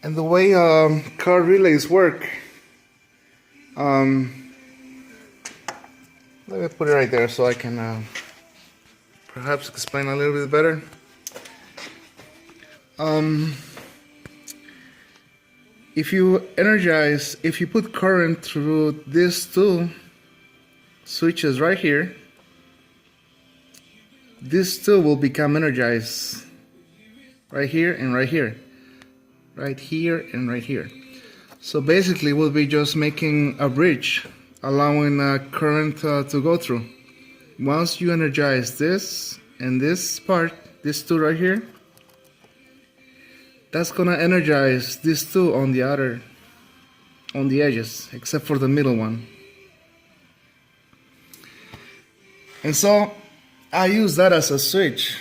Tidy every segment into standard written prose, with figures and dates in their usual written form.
And the way car relays work, um, let me put it right there so I can perhaps explain a little bit better. If you put current through these two switches right here, these two will become energized right here and right here, right here and right here. So basically we'll be just making a bridge allowing current to go through. Once you energize this and this part, these two right here, that's gonna energize these two on the edges, except for the middle one. And so I use that as a switch.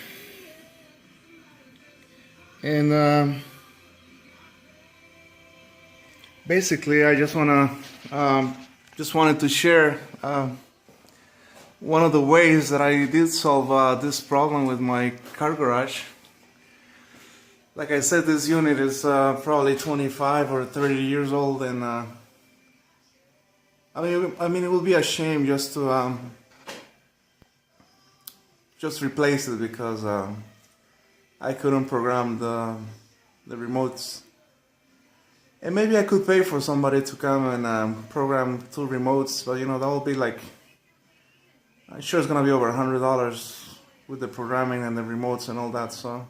And basically, I just wanted to share one of the ways that I did solve this problem with my car garage. Like I said, this unit is probably 25 or 30 years old, and I mean, it would be a shame just to just replace it because I couldn't program the remotes. And maybe I could pay for somebody to come and program two remotes, but that will be like, I'm sure it's gonna be over $100 with the programming and the remotes and all that. So,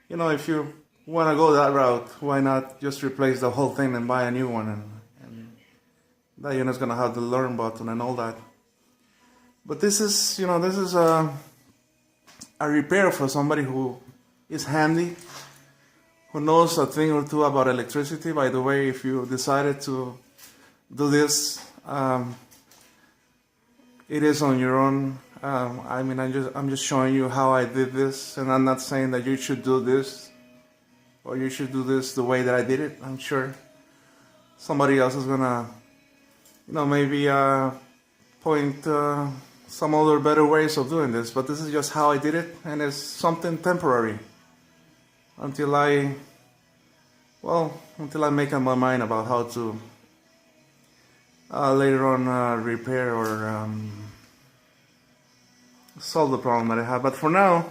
if you wanna go that route, why not just replace the whole thing and buy a new one, and that unit's gonna have the learn button and all that. But this is a repair for somebody who is handy, who knows a thing or two about electricity. By the way, if you decided to do this, it is on your own. I'm just showing you how I did this, and I'm not saying that you should do this or you should do this the way that I did it. I'm sure somebody else is gonna, maybe point some other better ways of doing this, but this is just how I did it, and it's something temporary until I make up my mind about how to later on repair or solve the problem that I have. But for now,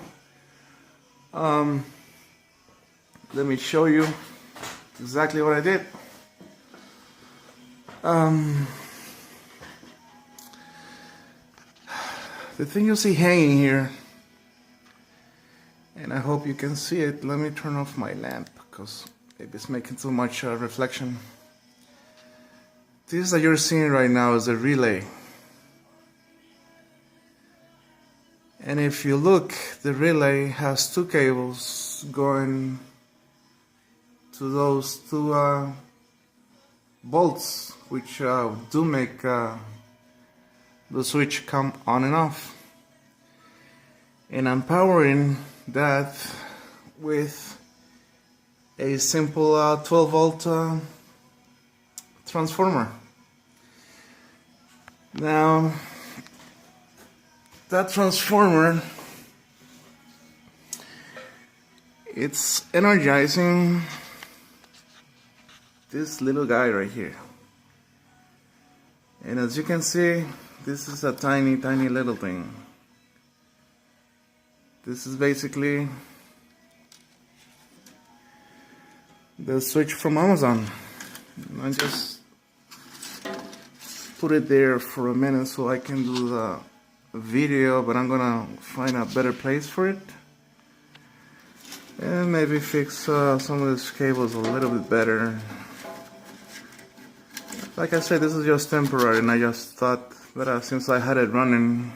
let me show you exactly what I did. The thing you see hanging here, and I hope you can see it. Let me turn off my lamp because maybe it's making too much reflection. This that you're seeing right now is a relay. And if you look, the relay has two cables going to those two bolts, which do make the switch come on and off. And I'm powering that with a simple 12-volt transformer. Now, that transformer, it's energizing this little guy right here. And as you can see, this is a tiny little thing. This is basically the switch from Amazon. I just put it there for a minute so I can do the video, but I'm gonna find a better place for it and maybe fix some of these cables a little bit better. Like I said, this is just temporary, and I just thought that since I had it running,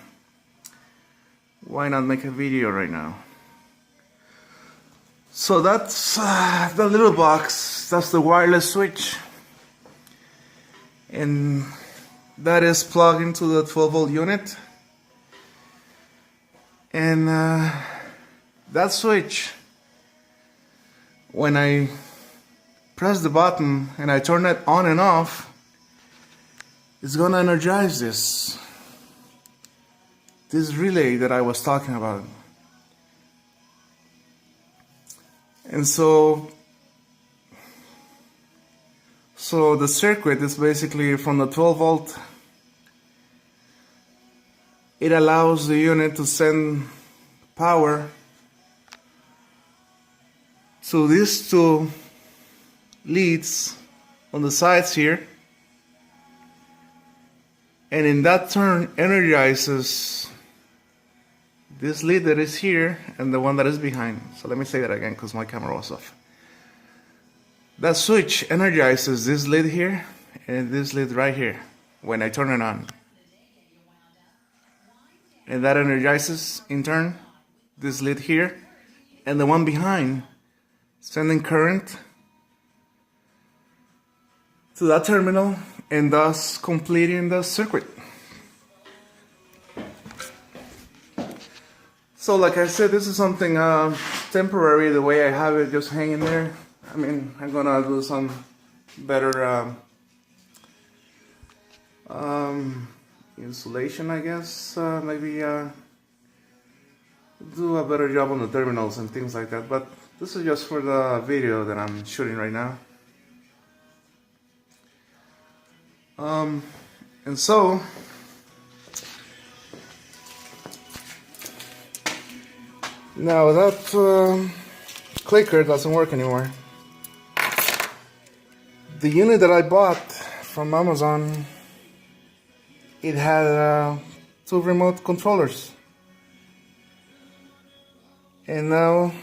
why not make a video right now? So that's the little box, that's the wireless switch, and that is plugged into the 12-volt unit. And that switch, when I press the button and I turn it on and off, it's gonna energize this relay that I was talking about. And so So the circuit is basically from the 12 volt. It allows the unit to send power to these two leads on the sides here, and in that turn energizes this lead that is here and the one that is behind. So let me say that again because my camera was off. That switch energizes this lead here and this lead right here when I turn it on. And that energizes, in turn, this lead here and the one behind, sending current to that terminal and thus completing the circuit. So like I said, this is something temporary, the way I have it just hanging there. I mean, I'm gonna do some better insulation, I guess. Maybe do a better job on the terminals and things like that. But this is just for the video that I'm shooting right now. And so now that clicker doesn't work anymore. The unit that I bought from Amazon, it had 2 remote controllers. And now,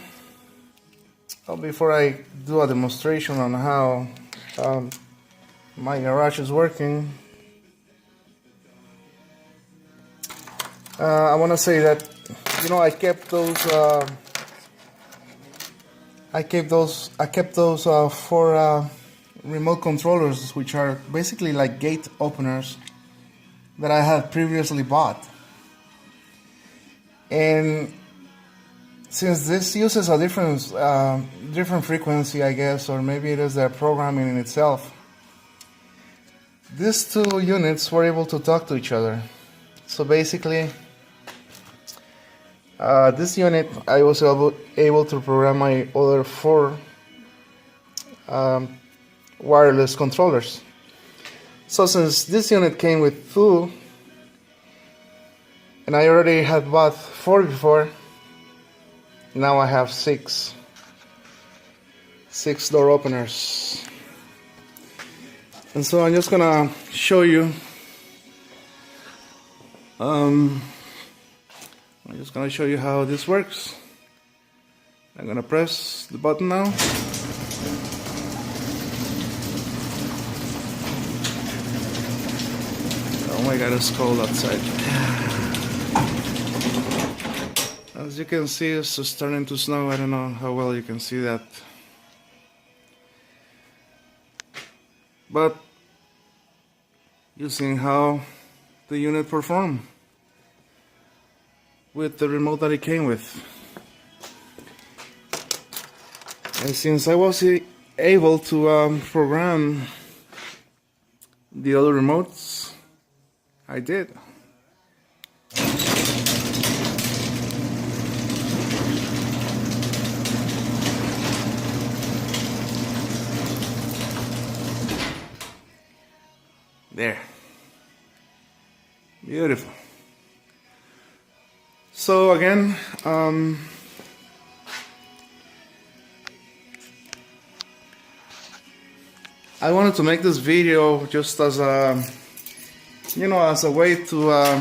before I do a demonstration on how my garage is working, I want to say that, you know, I kept those 4 remote controllers, which are basically like gate openers, that I had previously bought. And since this uses a different frequency, I guess, or maybe it is their programming in itself, these 2 units were able to talk to each other. So basically, this unit, I was able to program my other 4 wireless controllers. So since this unit came with 2, and I already had bought 4 before, now I have 6 door openers. And so I'm just gonna show you how this works. I'm gonna press the button now. Oh my god, it's cold outside. As you can see, it's starting to snow. I don't know how well you can see that. But you're seeing how the unit performed with the remote that it came with. And since I was able to program the other remotes, I did. There. Beautiful. So again, I wanted to make this video just as a, you know, as a way to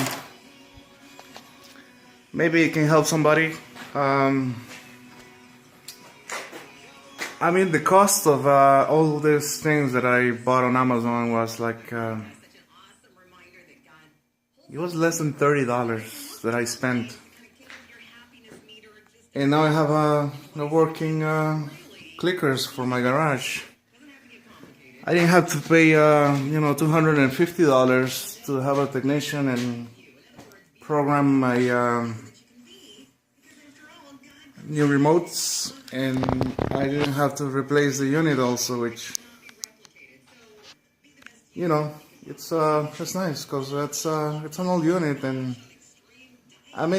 maybe it can help somebody. I mean, the cost of all these things that I bought on Amazon was like, it was less than $30 that I spent. And now I have the working clickers for my garage. I didn't have to pay, you know, $250 to have a technician and program my new remotes, and I didn't have to replace the unit also, which, you know, it's nice because it's an old unit, and I mean.